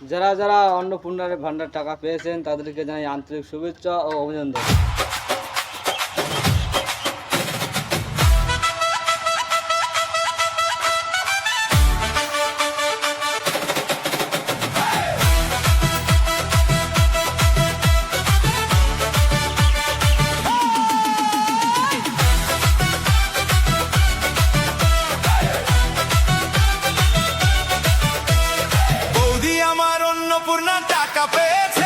যারা যারা অন্নপূর্ণার ভান্ডার টাকা পেয়েছেন তাদেরকে জানাই আন্তরিক শুভেচ্ছা ও অভিনন্দন। বৌদি আমার অন্নপূর্ণা টাকা পেয়েছে।